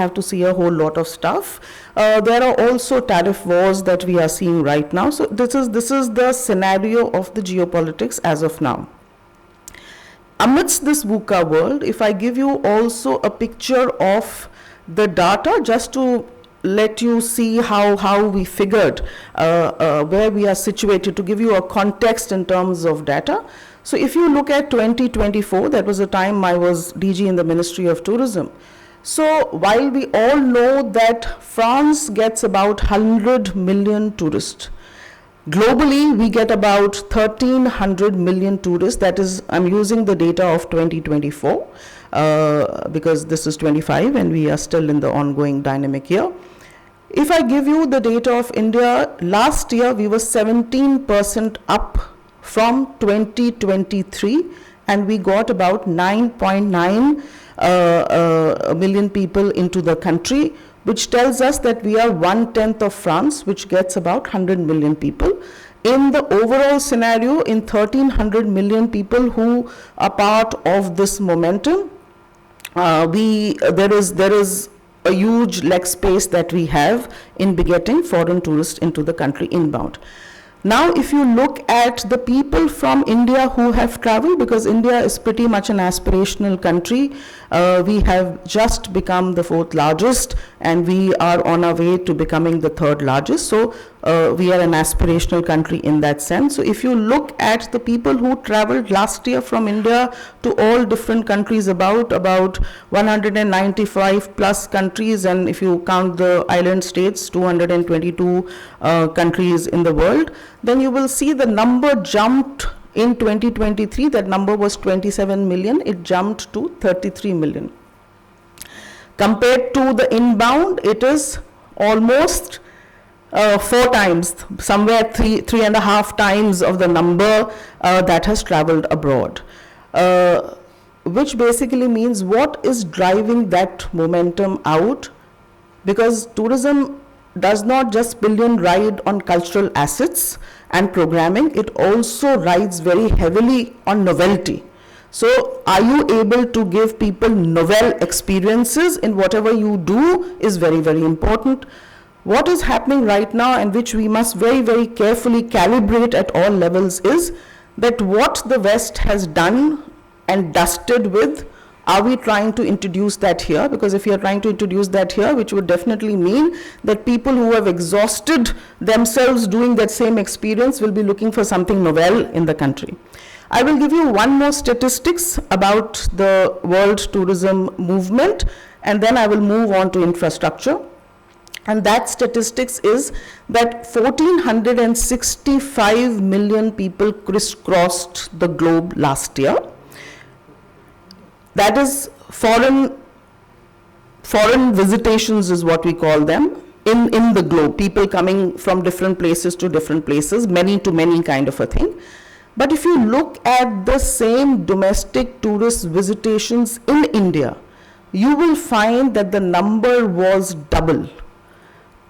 have to see a whole lot of stuff. There are also tariff wars that we are seeing right now. So this is the scenario of the geopolitics as of now. Amidst this VUCA world, if I give you also a picture of the data, just to let you see how we figured where we are situated, to give you a context in terms of data. So if you look at 2024, that was the time I was DG in the Ministry of Tourism. So while we all know that France gets about 100 million tourists, globally we get about 1,300 million tourists. That is, I'm using the data of 2024 because this is 25 and we are still in the ongoing dynamic year. If I give you the data of India, last year we were 17% up from 2023, and we got about 9.9 million people into the country, which tells us that we are 1/10 of France, which gets about 100 million people. In the overall scenario, in 1,300 million people who are part of this momentum, there is a huge leg space that we have in getting foreign tourists into the country inbound. Now, if you look at the people from India who have traveled, because India is pretty much an aspirational country, we have just become the 4th largest and we are on our way to becoming the 3rd largest. So we are an aspirational country in that sense. So if you look at the people who traveled last year from India to all different countries, about 195 plus countries, and if you count the island states, 222 countries in the world, then you will see the number jumped. In 2023, that number was 27 million, it jumped to 33 million. Compared to the inbound, it is almost 4 times, somewhere 3.5 times of the number that has traveled abroad. Which basically means, what is driving that momentum out? Because tourism does not just ride on cultural assets and programming, it also rides very heavily on novelty. So are you able to give people novel experiences in whatever you do is very, very important. What is happening right now, and which we must very, very carefully calibrate at all levels, is that what the West has done and dusted with, are we trying to introduce that here? Because if you are trying to introduce that here, which would definitely mean that people who have exhausted themselves doing that same experience will be looking for something novel in the country. I will give you one more statistics about the world tourism movement, and then I will move on to infrastructure. And that statistics is that 1,465 million people crisscrossed the globe last year. That is foreign visitations is what we call them in the globe, people coming from different places to different places, many to many kind of a thing. But if you look at the same domestic tourist visitations in India, you will find that the number was double.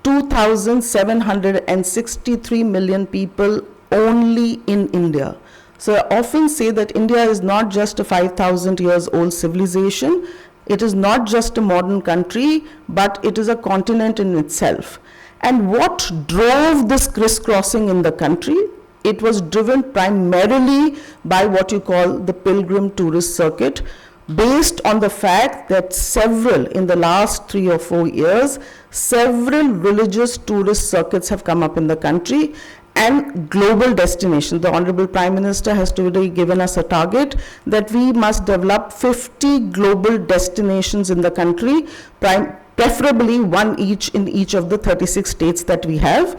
2,763 million people only in India. So I often say that India is not just a 5,000 years old civilization. It is not just a modern country, but it is a continent in itself. And what drove this crisscrossing in the country? It was driven primarily by what you call the pilgrim tourist circuit, based on the fact that in the last 3 or 4 years, several religious tourist circuits have come up in the country, and global destination. The Honorable Prime Minister has today given us a target that we must develop 50 global destinations in the country, preferably one each in each of the 36 states that we have.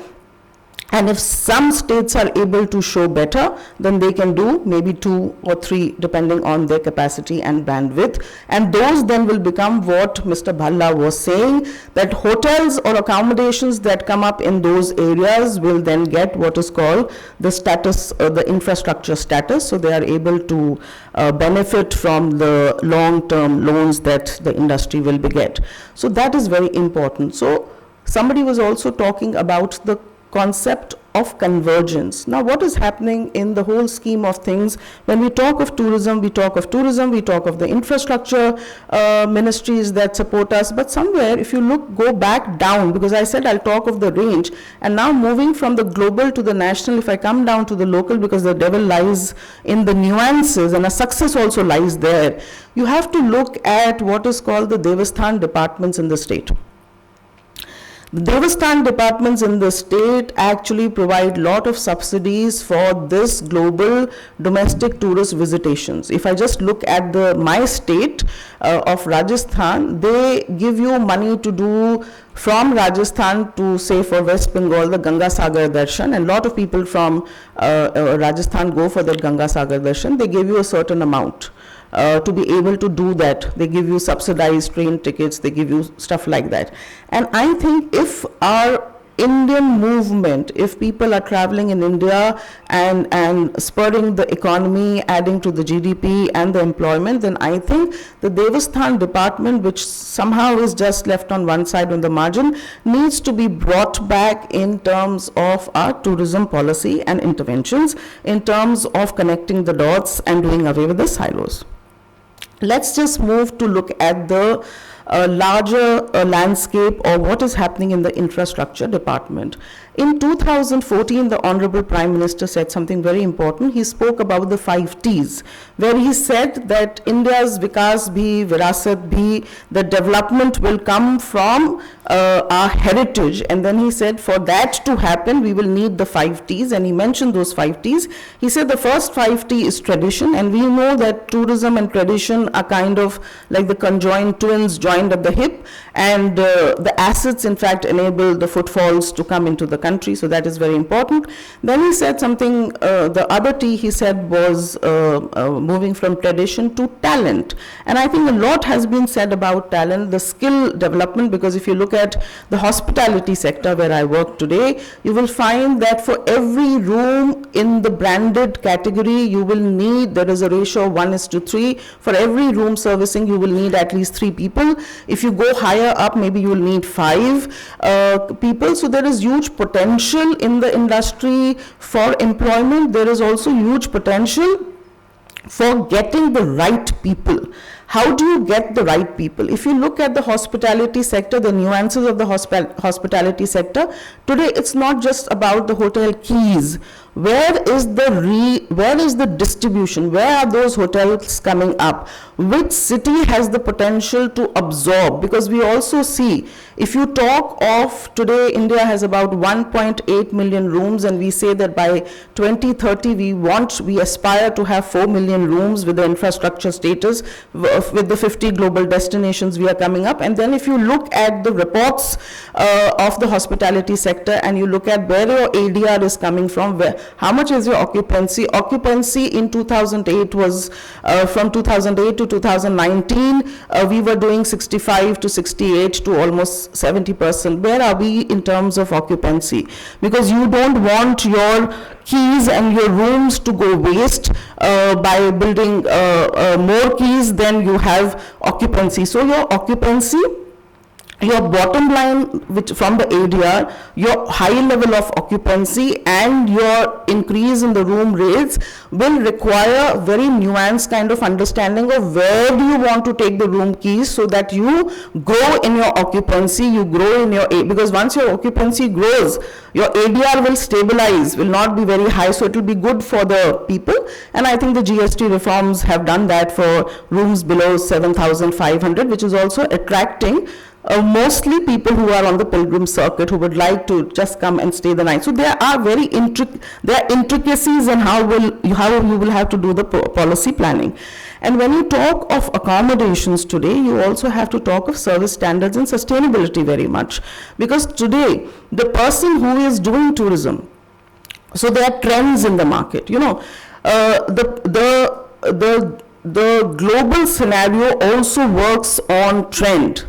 And if some states are able to show better, then they can do maybe 2 or 3 depending on their capacity and bandwidth. And those then will become what Mr. Bhalla was saying, that hotels or accommodations that come up in those areas will then get what is called the status, the infrastructure status. So they are able to benefit from the long-term loans that the industry will get. So that is very important. So somebody was also talking about the concept of convergence. Now, what is happening in the whole scheme of things? When we talk of tourism, we talk of the infrastructure ministries that support us. But somewhere, if you go back down, because I said I'll talk of the range, and now moving from the global to the national, if I come down to the local, because the devil lies in the nuances and a success also lies there, you have to look at what is called the Devasthan departments in the state. The Devasthan departments in the state actually provide lot of subsidies for this global domestic tourist visitations. If I just look at my state of Rajasthan, they give you money to do from Rajasthan to, say, for West Bengal, the Ganga Sagar Darshan, and a lot of people from Rajasthan go for that Ganga Sagar Darshan. They give you a certain amount. To be able to do that, they give you subsidized train tickets, they give you stuff like that. And I think if our Indian movement, if people are traveling in India and spurring the economy, adding to the GDP and the employment, then I think the Devasthan department, which somehow is just left on one side on the margin, needs to be brought back in terms of our tourism policy and interventions, in terms of connecting the dots and doing away with the silos. Let's just move to look at the larger landscape or what is happening in the infrastructure department. In 2014, the Honorable Prime Minister said something very important. He spoke about the 5 Ts, where he said that India's Vikas bhi, Virasat bhi, the development will come from our heritage. And then he said for that to happen, we will need the 5 Ts. And he mentioned those 5 Ts. He said the first 5 T is tradition. And we know that tourism and tradition are kind of like the conjoined twins joined at the hip. And the assets, in fact, enable the footfalls to come into the country, so that is very important. Then he said something, the other T he said was moving from tradition to talent. And I think a lot has been said about talent, the skill development, because if you look at the hospitality sector where I work today, you will find that for every room in the branded category, you will need, there is a ratio of 1:3. For every room servicing, you will need at least 3 people. If you go higher up, maybe you will need 5 people. So there is huge potential in the industry for employment. There is also huge potential for getting the right people. How do you get the right people? If you look at the hospitality sector, the nuances of the hospitality sector, today it's not just about the hotel keys. Where is the distribution? Where are those hotels coming up? Which city has the potential to absorb? Because we also see, if you talk of today, India has about 1.8 million rooms, and we say that by 2030 we aspire to have 4 million rooms with the infrastructure status, with the 50 global destinations we are coming up. And then if you look at the reports of the hospitality sector and you look at where your ADR is coming from, how much is your occupancy? Occupancy in 2008 was, from 2008 to 2019, we were doing 65 to 68 to almost 70%. Where are we in terms of occupancy? Because you don't want your keys and your rooms to go waste by building more keys than you have occupancy. So your occupancy, your bottom line, which from the ADR, your high level of occupancy and your increase in the room rates will require very nuanced kind of understanding of where do you want to take the room keys, so that you grow in your occupancy, you grow in your because once your occupancy grows, your ADR will stabilize, will not be very high, so it will be good for the people. And I think the GST reforms have done that for rooms below 7,500, which is also attracting mostly people who are on the pilgrim circuit, who would like to just come and stay the night. So there are very intricacies in how you will have to do the policy planning. And when you talk of accommodations today, you also have to talk of service standards and sustainability very much. Because today, the person who is doing tourism, so there are trends in the market, the global scenario also works on trend.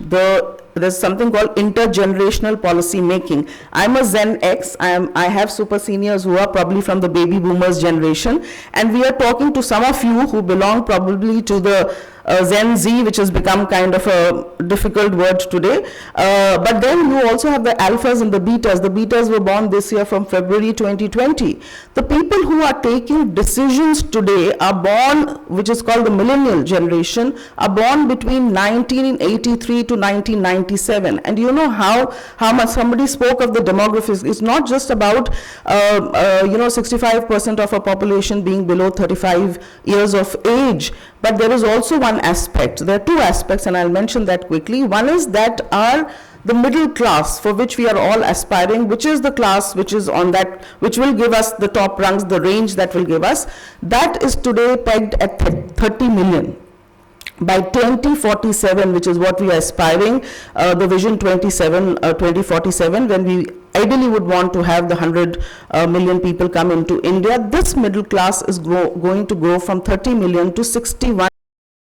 There's something called intergenerational policy making. I'm a Gen X. I have super seniors who are probably from the baby boomers generation, and we are talking to some of you who belong probably to the Gen Z, which has become kind of a difficult word today. But then you also have the alphas and the betas. The betas were born this year from February 2020. The people who are taking decisions today are born, which is called the millennial generation, are born between 1983 to 1997. And you know how much somebody spoke of the demographics. It's not just about 65% of our population being below 35 years of age, but there is also one aspect. There are two aspects, and I'll mention that quickly. One is that the middle class, for which we are all aspiring, which is the class which is on that, which will give us the top rungs, the range that will give us, that is today pegged at 30 million. By 2047, which is what we are aspiring, the Vision 2047, when we ideally would want to have the 100 million people come into India, this middle class is going to grow from 30 million to 61